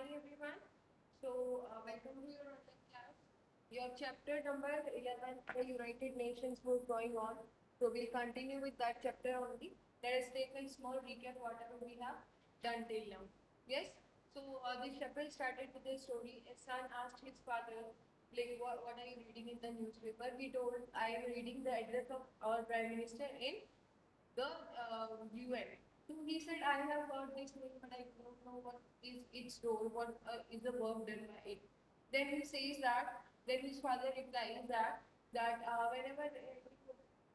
morning, everyone. Welcome to your online class. Your chapter number 11, the United Nations, was going on. So, we'll continue with that chapter only. Let us take a small recap whatever we have done till now. Yes? This chapter started with a story. A son asked his father, like, what are you reading in the newspaper? He told, I am reading the address of our Prime Minister in the UN. So he said, I have heard this name, but I don't know what is its role, what is the work done by it. Then he says that, then his father replies that whenever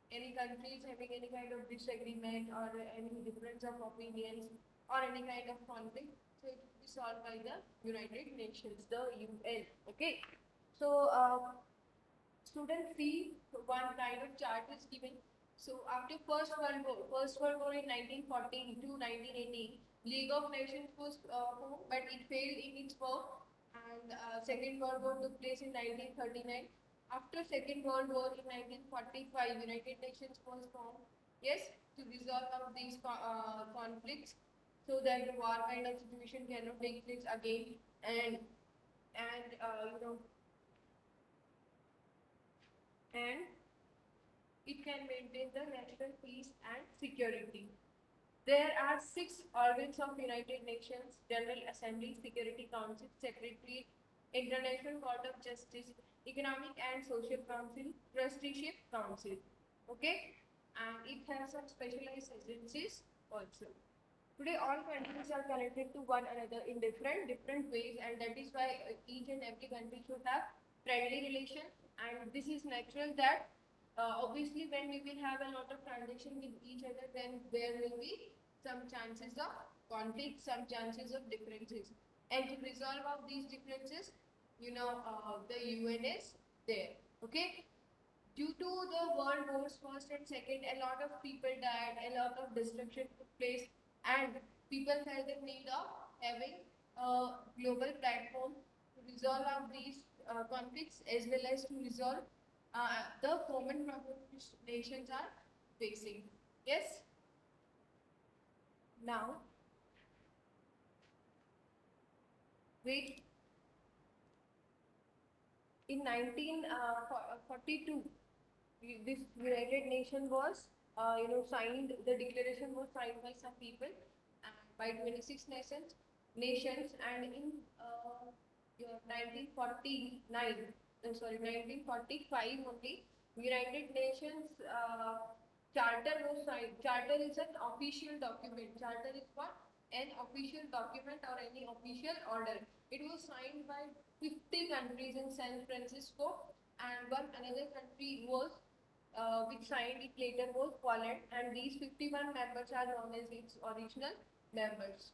any country is having any kind of disagreement or any difference of opinions or any kind of conflict, so it will be solved by the United Nations, the UN. Okay. So students see one kind of chart is given. So after First World War in 1914 to 1918, League of Nations was formed, but it failed in its work. And Second World War took place in 1939. After Second World War in 1945, United Nations was formed. Yes, to resolve of these conflicts, so that the war kind of situation cannot take place again. And and uh, you know and it can maintain the national peace and security. There are six organs of United Nations: General Assembly, Security Council, Secretariat, International Court of Justice, Economic and Social Council, Trusteeship Council. Okay, and it has some specialized agencies also. Today, all countries are connected to one another in different ways, and that is why each and every country should have friendly relation. And this is natural that obviously when we will have a lot of transaction with each other, then there will be some chances of conflict, some chances of differences. And to resolve of these differences, the UN is there. Okay. Due to the World Wars First and Second, a lot of people died, a lot of destruction took place, and people felt the need of having a global platform to resolve of these conflicts as well as to resolve the common problems which nations are facing. Yes. Now, wait. In 1942, this United Nation was, signed. The declaration was signed by some people and by 26 nations, and in 1949, sorry, 1945 only, United Nations charter was signed. Charter is an official document. Charter is what? An official document or any official order. It was signed by 50 countries in San Francisco, and one another country was which signed it later was Poland, and these 51 members are known as its original members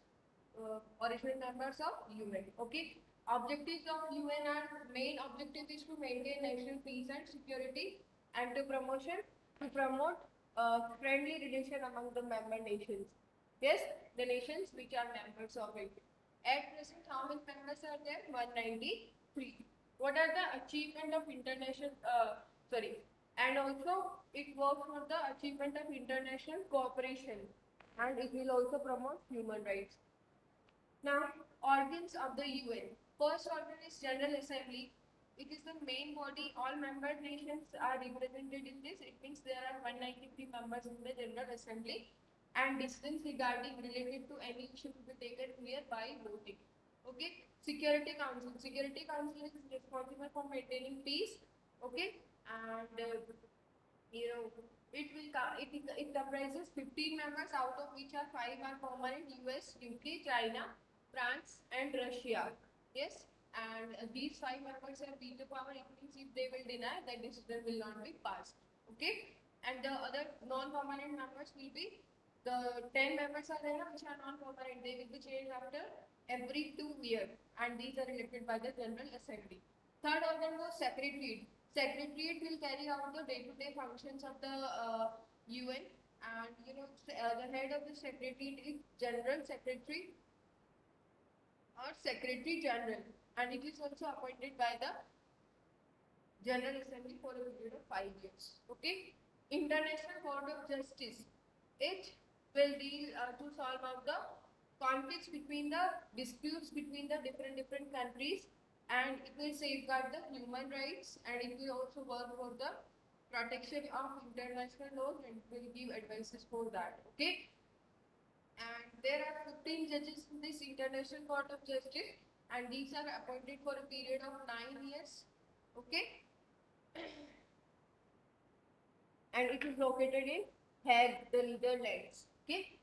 of UN. Okay. Objectives of UN are: main objective is to maintain national peace and security, and to promote friendly relation among the member nations. Yes, the nations which are members of it. At present, how many members are there? 193. What are the achievement of international? Sorry, and also it works for the achievement of international cooperation, and it will also promote human rights. Now, organs of the UN. First organ is General Assembly. It is the main body. All member nations are represented in this. It means there are 193 members in the General Assembly, and decisions regarding related to any issue will be taken here by voting. Okay. Security Council. Security Council is responsible for maintaining peace. Okay, and you know it comprises 15 members, out of which are 5 are permanent: US, UK, China, France, and Russia. Yes, and these 5 members have veto power. It means if they will deny, that decision will not be passed. Okay, and the other non-permanent members will be the 10 members are there which are non-permanent. They will be changed after every 2 years, and these are elected by the General Assembly. Third organ was Secretariat. Secretariat will carry out the day-to-day functions of the UN, and the head of the Secretariat is General Secretary or Secretary General, and it is also appointed by the General Assembly for a period of 5 years. Okay. International Court of Justice. It will deal to solve out the conflicts between the disputes between the different countries, and it will safeguard the human rights, and it will also work for the protection of international laws and will give advices for that. Okay. And there are 15 judges in this International Court of Justice, and these are appointed for a period of 9 years. Okay. And it is located in Hague, the Netherlands. Okay.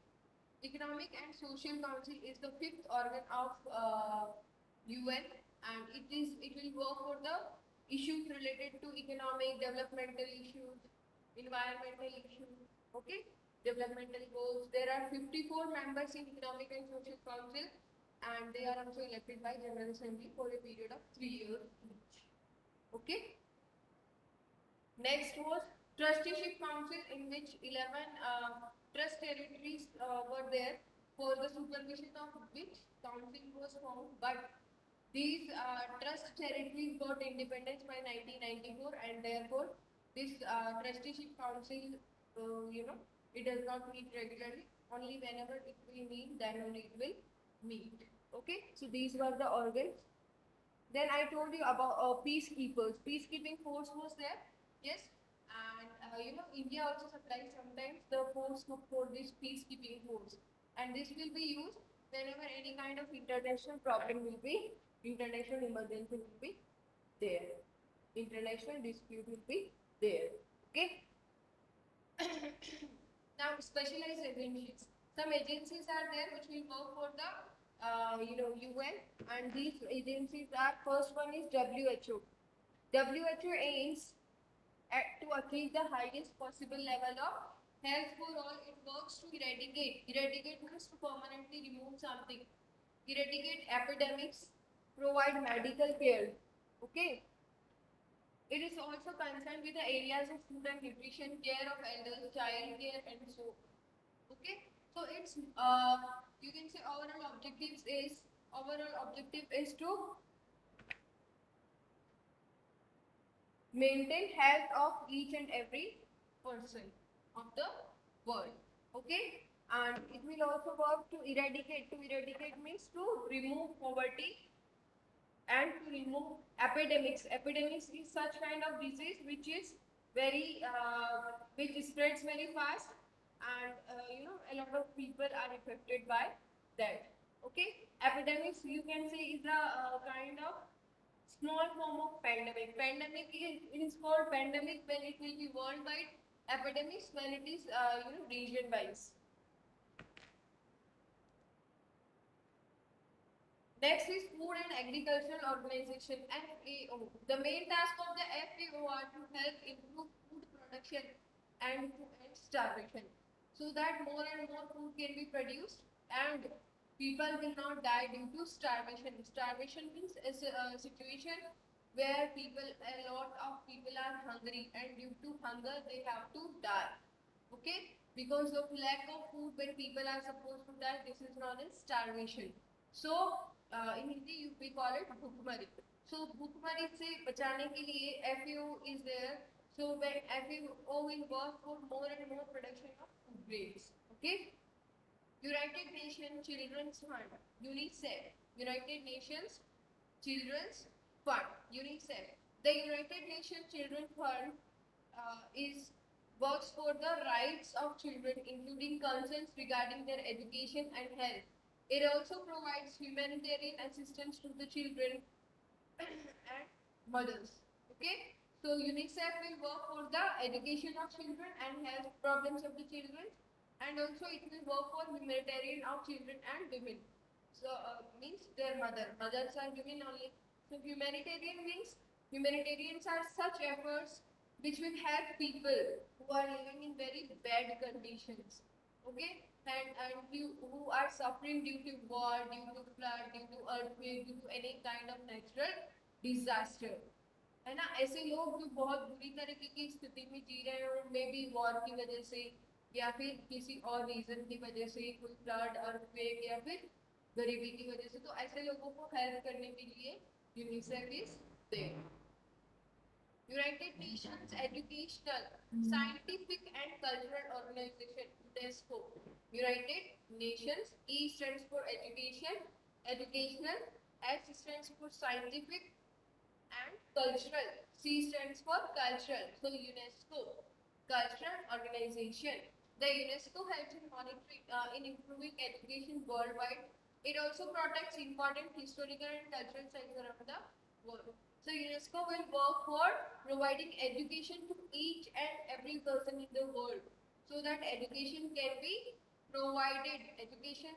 Economic and Social Council is the fifth organ of UN, and it will work for the issues related to economic, developmental issues, environmental issues. Okay, developmental goals. There are 54 members in Economic and Social Council, and they are also elected by General Assembly for a period of 3 years each. Okay. Next was Trusteeship Council, in which 11 trust territories were there, for the supervision of which council was formed. But these trust territories got independence by 1994, and therefore this trusteeship council, it does not meet regularly. Only whenever it will meet, then only it will meet. Okay, so these were the organs. Then I told you about peacekeepers. Peacekeeping force was there, yes, and India also supplies sometimes the force for this peacekeeping force, and this will be used whenever any kind of international problem will be, international emergency will be there, international dispute will be there. Okay. Now, specialized agencies. Some agencies are there which will work for the UN, and these agencies are, first one is WHO. WHO aims to achieve the highest possible level of health for all. It works to eradicate means to permanently remove something, eradicate epidemics, provide medical care. Okay. It is also concerned with the areas of food and nutrition, care of elders, child care, and so. Okay, so it's you can say overall objective is to maintain health of each and every person of the world. Okay, and it will also work to eradicate. To eradicate means to remove poverty and to remove epidemics. Epidemics is such kind of disease which is very which spreads very fast, and a lot of people are affected by that. Okay, epidemics, you can say, is a kind of small form of pandemic. Pandemic is, it is called pandemic when it will be worldwide. Epidemics when it is region wise. Next is Food and Agricultural Organization, FAO. The main task of the FAO are to help improve food production and to end starvation, so that more and more food can be produced and people will not die due to starvation. Starvation means a situation where a lot of people are hungry, and due to hunger they have to die. Okay, because of lack of food, when people are supposed to die, this is known as starvation. So in Hindi we call it bhukmari. So bhukmari se bachane ke liye FAO is there. So when FAO will work for more and more production of food grains. Okay. United Nations Children's Fund, UNICEF. United Nations Children's Fund, UNICEF. The United Nations Children's Fund is works for the rights of children, including concerns regarding their education and health. It also provides humanitarian assistance to the children and mothers. Okay, so UNICEF will work for the education of children and health problems of the children, and also it will work for humanitarian of children and women. So means their mothers are women only. So humanitarian means humanitarians are such efforts which will help people who are living in very bad conditions. Okay, and who are suffering due to war, due to flood, due to earthquake, due to any kind of natural disaster. है ना, ऐसे लोग जो बहुत बुरी तरीके की स्थिति में जी रहे हो, मे बी वॉर की वजह से या फिर किसी और रीजन की वजह से, कोई फ्लड, अर्थक्वेक या फिर गरीबी की वजह से, तो ऐसे लोगों को हेल्प करने के लिए UNICEF is there. United Nations Educational, Scientific and Cultural Organization, UNESCO. United Nations. E stands for education, educational. S stands for scientific and cultural. C stands for cultural. So UNESCO, cultural organization. The UNESCO helps in monitoring, in improving education worldwide. It also protects important historical and cultural sites around the world. So UNESCO will work for providing education to each and every person in the world, so that education can be provided, education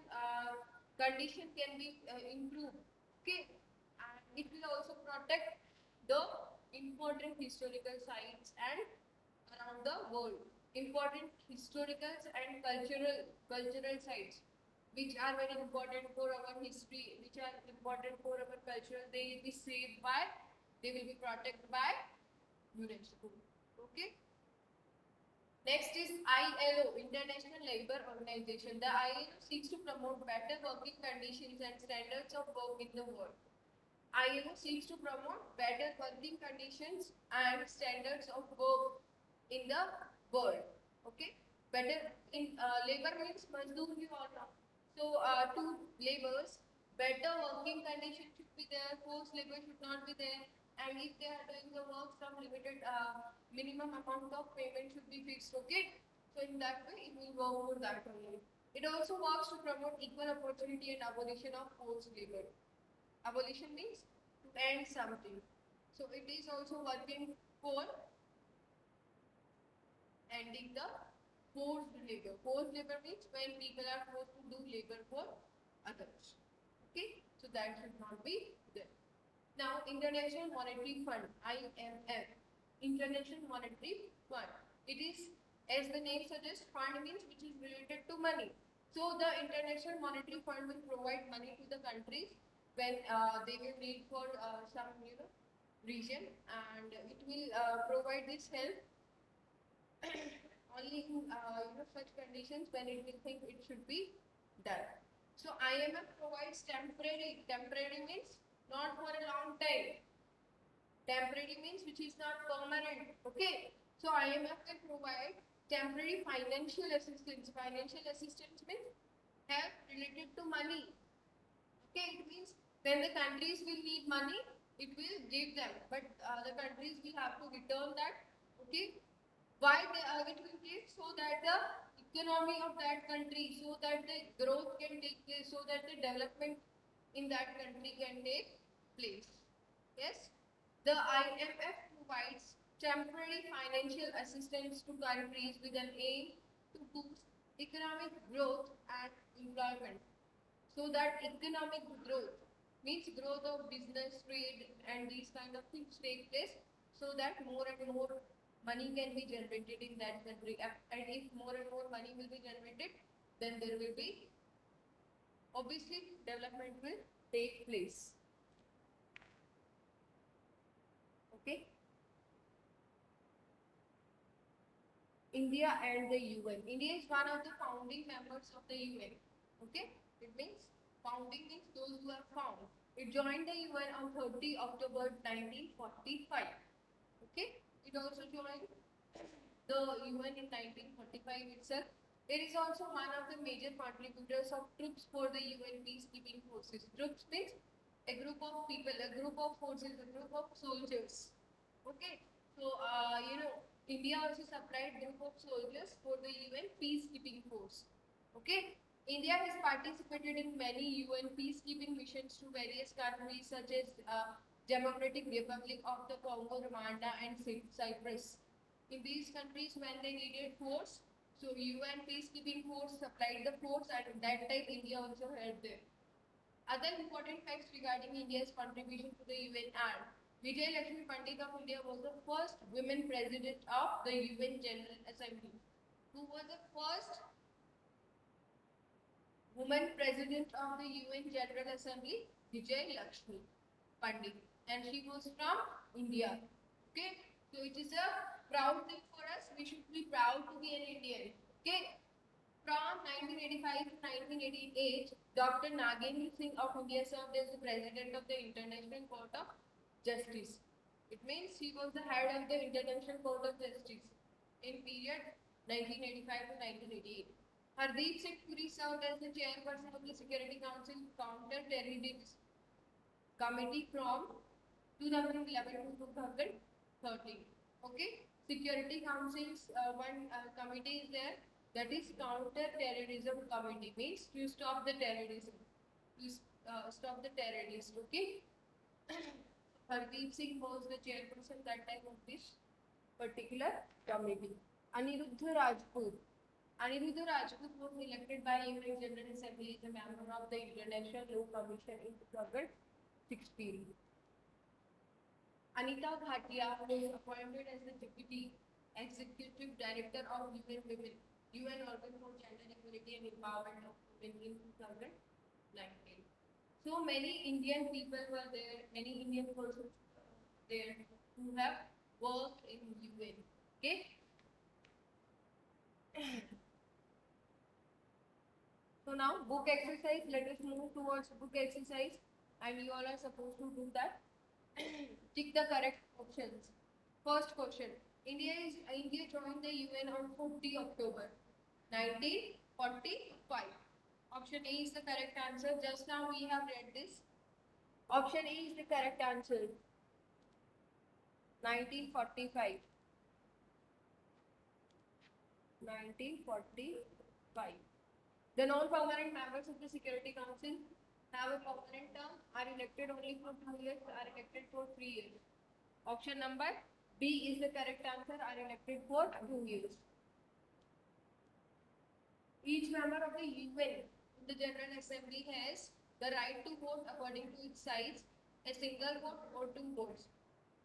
condition can be improved. Okay, and it will also protect the important historical sites and around the world. Important historical and cultural sites which are very important for our history, which are important for our culture, they will be saved by, they will be protected by UNESCO. Okay. Next is ILO, International Labour Organization. The ILO seeks to promote better working conditions and standards of work in the world. ILO seeks to promote better working conditions and standards of work in the world. Okay, better in labor means mazdoor, you all know. So to laborers, better working conditions should be there. Forced labor should not be there. And if they are doing the work, some limited minimum amount of payment should be fixed. Okay, so in that way, it will work for that only. It also works to promote equal opportunity and abolition of forced labor. Abolition means to end something. So it is also working for ending the forced labor. Forced labor means when people are forced to do labor for others. Okay, so that should not be there. Now, International Monetary Fund, IMF, International Monetary Fund. It is, as the name suggests, fund means which is related to money. So the International Monetary Fund will provide money to the countries when they will need for some region, and it will provide this help only in such conditions when it will think it should be done. So IMF provides temporary. Temporary means not for a long time. Temporary means which is not permanent. Okay. So IMF can provide temporary financial assistance. Financial assistance means help related to money. Okay, it means when the countries will need money, it will give them, but the countries will have to return that. Okay, why it will give? So that the economy of that country, so that the growth can take place, so that the development in that country can take place. Yes, the IMF provides temporary financial assistance to countries with an aim to boost economic growth and employment, so that economic growth means growth of business, trade, and these kind of things take place, so that more and more money can be generated in that country. And if more and more money will be generated, then there will be, obviously, development will take place. Okay. India and the UN. India is one of the founding members of the UN. Okay, it means founding means those who are found. It joined the UN on 30 October 1945. Okay, it also joined the UN in 1945 itself. It is also one of the major contributors of troops for the UN peacekeeping forces. Troops means a group of people, a group of forces, a group of soldiers. Okay, so India also supplied group of soldiers for the UN peacekeeping force. Okay, India has participated in many UN peacekeeping missions to various countries such as Democratic Republic of the Congo, Rwanda, and Cyprus. In these countries, when they needed force, so UN peacekeeping force supplied the force, and at that time India also helped them. Other important facts regarding India's contribution to the UN are: Vijay Lakshmi Pandit of India was the first women president of the UN General Assembly. Who was the first woman president of the UN General Assembly? Vijay Lakshmi Pandit. And she was from India. Okay, so it is a proud thing for us. We should be proud to be an Indian. Okay, from 1985 to 1988, Dr. Nagendra Singh of India served as the president of the International Court of Justice. It means he was the head of the International Court of Justice in period 1985 to 1988. Hardeep Singh Puri served as the chairperson of the Security Council Counter-Terrorism Committee from 2011 to 2013. Okay, Security Council's one committee is there, that is Counter-Terrorism Committee, means to stop the terrorism, to stop the terrorists. Okay, Hardeep Singh was the chairperson that time of this particular committee. Aniruddha Rajput. Aniruddha Rajput was elected by UN General Assembly as a member of the International Law Commission in 2016. Anita Bhatia was appointed as the Deputy Executive Director of UN Women, UN Organ for Gender Equality and Empowerment of Women in 2019. So many Indian people were there, many Indian persons there who have worked in UN. Okay. So now book exercise. Let us move towards book exercise, and you all are supposed to do that. Tick the correct options. First question: India joined the UN on 40 October 1945. Option A is the correct answer. Just now we have read this. Option A is the correct answer. 1945. 1945. The non-permanent members of the Security Council have a permanent term, are elected only for 2 years, are elected for 3 years. Option number B is the correct answer, are elected for 2 years. Each member of the UN, the General Assembly, has the right to vote according to its size, a single vote or 2 votes.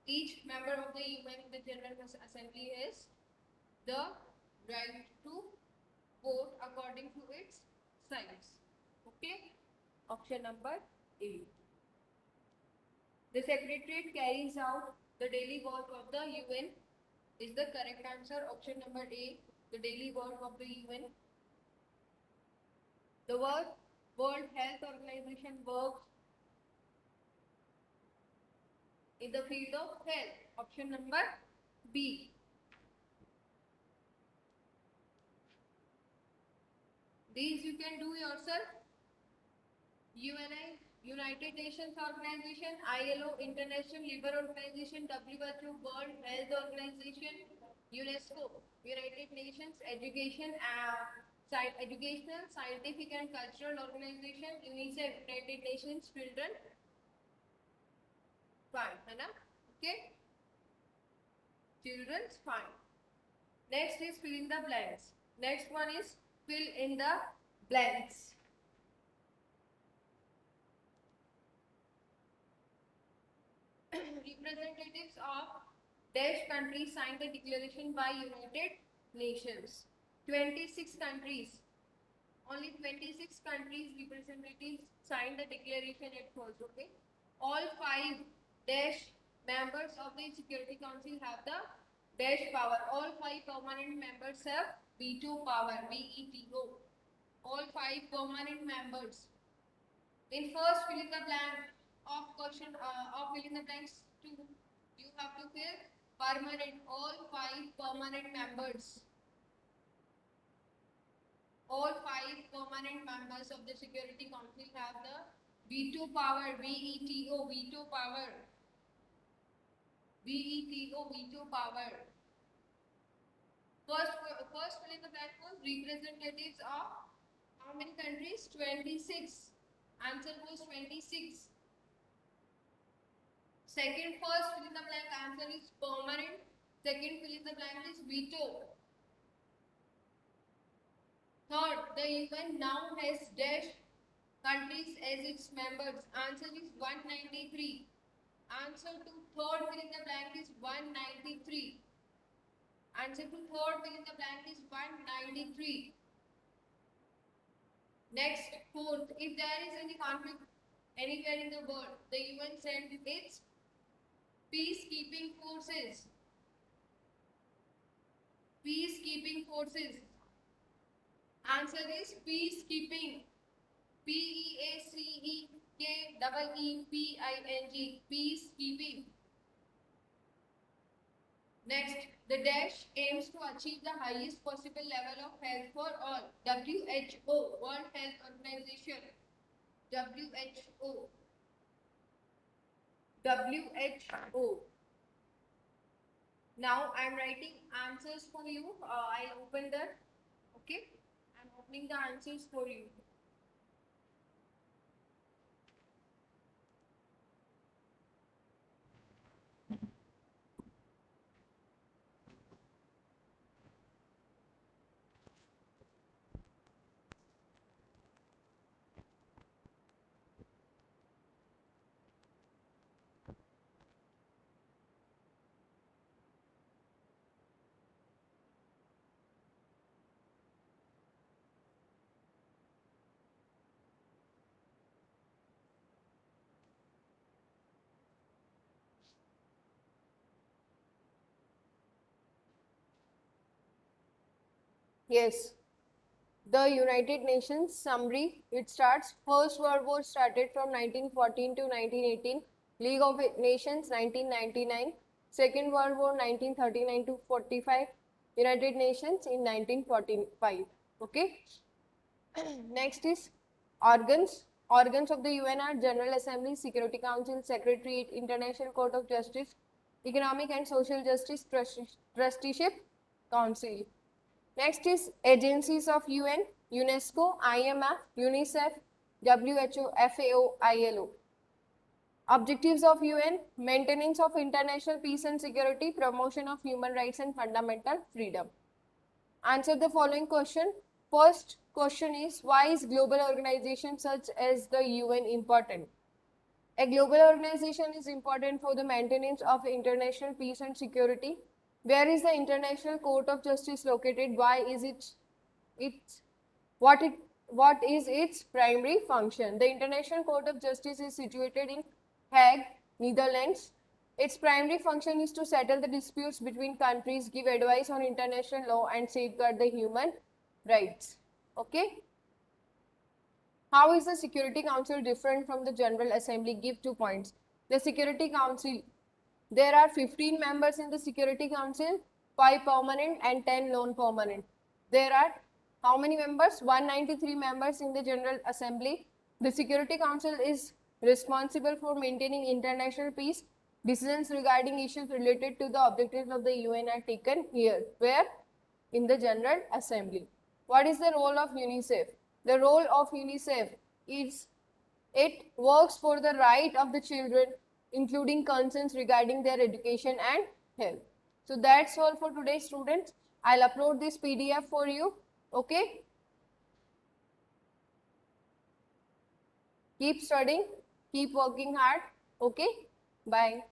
Each member of the UN, the General Assembly, has the right to vote according to its size. Okay. Option number A. The Secretariat carries out the daily work of the UN is the correct answer. Option number A. The daily work of the UN. The World Health Organization works in the field of health. Option number B. These you can do yourself. UNI, United Nations Organization, ILO, International Labour Organization, WHO, World Health Organization, UNESCO, United Nations Educational, Scientific and Cultural Organization, UNICEF, United Nations Children. Fine, है ना? Okay. Children's fine. Next is fill in the blanks. Next one is fill in the blanks. Representatives of dash countries signed the declaration by United Nations. 26 countries. Only 26 countries representatives signed the declaration at first. Okay. All 5 dash members of the Security Council have the dash power. All 5 permanent members have veto power. VETO. All 5 permanent members. In first fill in the blank of question of fill in the blanks 2, you have to fill permanent. All 5 permanent members. All 5 permanent members of the Security Council have the veto power. VETO. Veto power. VETO. Veto power. First fill in the blank was representatives of how many countries? 26. Answer was 26. Second, first fill in the blank answer is permanent. Second fill in the blank is veto. Third, the UN now has dash countries as its members. Answer is 193. Answer to third fill in the blank is 193. Answer to third fill in the blank is 193. Next, fourth, if there is any conflict anywhere in the world, the UN sends its peacekeeping forces. Peacekeeping forces. Answer is peacekeeping. PEACEKEEPING. Peacekeeping. Next, The dash aims to achieve the highest possible level of health for all. WHO, World Health Organization. WHO. WHO. Now I'm writing answers for you. I'll open the, okay? I'm opening the answers for you. Yes. The United Nations summary, it starts, First World War started from 1914 to 1918, League of Nations 1999, Second World War 1939 to 45, United Nations in 1945. Okay. Next is organs. Organs of the UN are General Assembly, Security Council, Secretariat, International Court of Justice, Economic and Social Justice Trusteeship Council. Next is agencies of UN, UNESCO, IMF, UNICEF, WHO, FAO, ILO. Objectives of UN, maintenance of international peace and security, promotion of human rights and fundamental freedom. Answer the following question. First question is, why is global organization such as the UN important? A global organization is important for the maintenance of international peace and security. Where is the International Court of Justice located? Why is what is its primary function? The International Court of Justice is situated in Hague, Netherlands. Its primary function is to settle the disputes between countries, give advice on international law, and safeguard the human rights. Okay? How is the Security Council different from the General Assembly? Give 2 points. The Security Council, there are 15 members in the Security Council, 5 permanent and 10 non-permanent. There are how many members? 193 members in the General Assembly. The Security Council is responsible for maintaining international peace. Decisions regarding issues related to the objectives of the UN are taken here. Where? In the General Assembly. What is the role of UNICEF? The role of UNICEF is it works for the right of the children, including concerns regarding their education and health. So that's all for today, students. I'll upload this PDF for you. Okay? Keep studying, keep working hard. Okay? Bye.